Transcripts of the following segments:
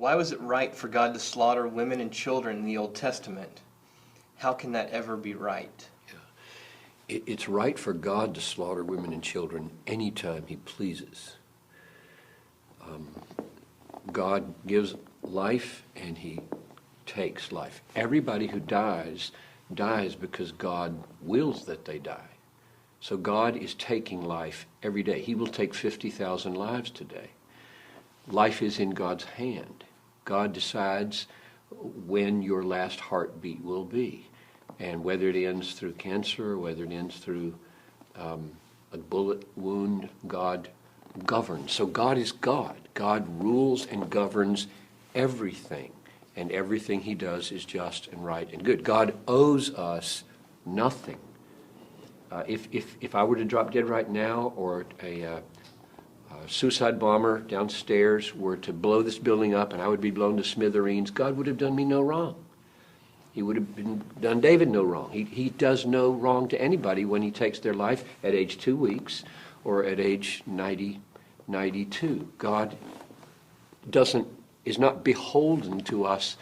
Why was it right for God to slaughter women and children in the Old Testament? How can that ever be right? It's right for God to slaughter women and children anytime he pleases. God gives life and he takes life. Everybody who dies because God wills that they die. So God is taking life every day. He will take 50,000 lives today. Life is in God's hand. God decides when your last heartbeat will be. And whether it ends through cancer or whether it ends through a bullet wound, God governs. So God is God. God rules and governs everything. And everything he does is just and right and good. God owes us nothing. If I were to drop dead right now, or a suicide bomber downstairs were to blow this building up and I would be blown to smithereens, God would have done me no wrong. He would have done David no wrong. He does no wrong to anybody when he takes their life at age 2 weeks or at age 92. God is not beholden to us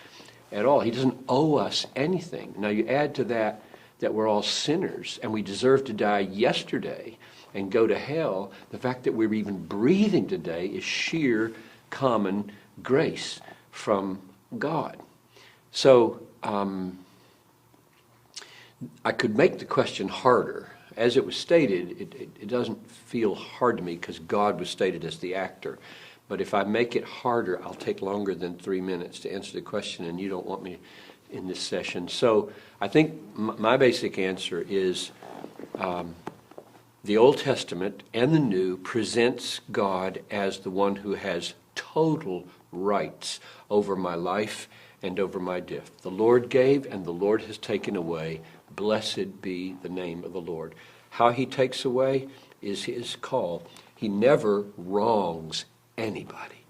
at all. He doesn't owe us anything. Now you add to that we're all sinners and we deserve to die yesterday and go to hell. The fact that we're even breathing today is sheer common grace from God. So I could make the question harder. As it was stated, it doesn't feel hard to me because God was stated as the actor. But if I make it harder, I'll take longer than 3 minutes to answer the question, and you don't want me in this session. So I think my basic answer is the Old Testament and the New presents God as the one who has total rights over my life and over my death. The Lord gave and the Lord has taken away. Blessed be the name of the Lord. How he takes away is his call. He never wrongs anybody.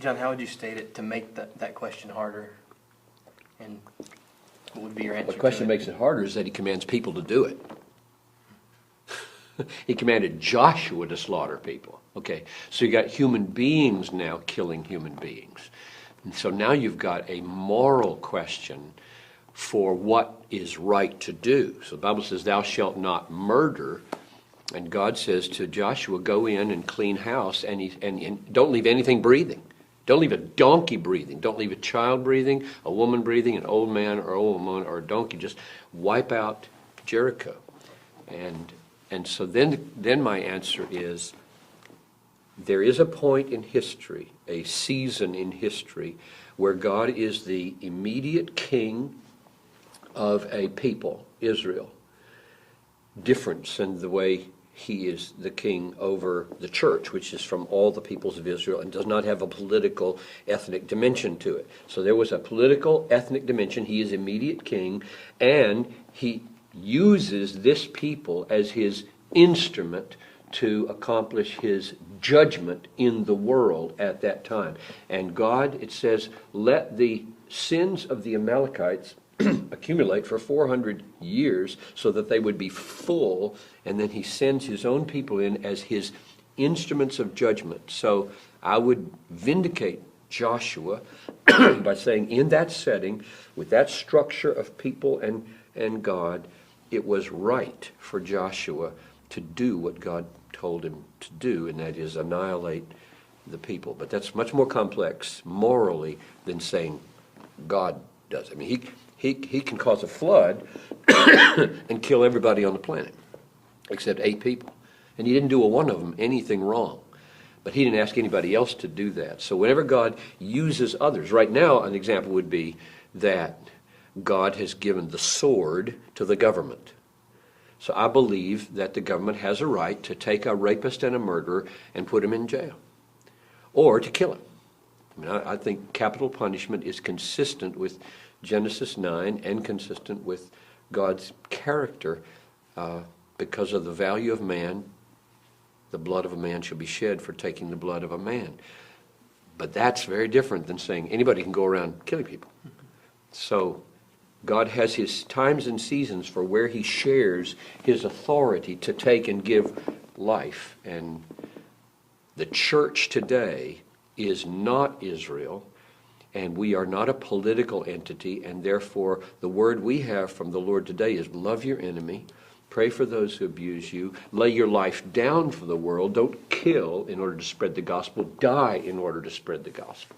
John, how would you state it to make that question harder? And what would be your answer? The question to it? makes it harder is that he commands people to do it. He commanded Joshua to slaughter people. Okay, so you got human beings now killing human beings. And so now you've got a moral question for what is right to do. So the Bible says, thou shalt not murder. And God says to Joshua, go in and clean house and don't leave anything breathing. Don't leave a donkey breathing. Don't leave a child breathing, a woman breathing, an old man or a woman or a donkey. Just wipe out Jericho. And so then my answer is, there is a point in history, a season in history, where God is the immediate king of a people, Israel, different than the way he is the king over the church, which is from all the peoples of Israel and does not have a political, ethnic dimension to it. So there was a political, ethnic dimension. He is immediate king, and he uses this people as his instrument to accomplish his judgment in the world at that time. And God, it says, let the sins of the Amalekites accumulate for 400 years so that they would be full, and then he sends his own people in as his instruments of judgment. So I would vindicate Joshua by saying in that setting, with that structure of people and God, it was right for Joshua to do what God told him to do, and that is annihilate the people. But that's much more complex morally than saying God does. I mean, he can cause a flood and kill everybody on the planet except 8 people. And he didn't do a one of them anything wrong. But he didn't ask anybody else to do that. So whenever God uses others, right now an example would be that God has given the sword to the government. So I believe that the government has a right to take a rapist and a murderer and put him in jail, or to kill him. I mean, I think capital punishment is consistent with Genesis 9 and consistent with God's character because of the value of man. The blood of a man shall be shed for taking the blood of a man. But that's very different than saying anybody can go around killing people. So God has his times and seasons for where he shares his authority to take and give life. And the church today is not Israel, and we are not a political entity, and therefore the word we have from the Lord today is love your enemy, pray for those who abuse you, lay your life down for the world, don't kill in order to spread the gospel, die in order to spread the gospel.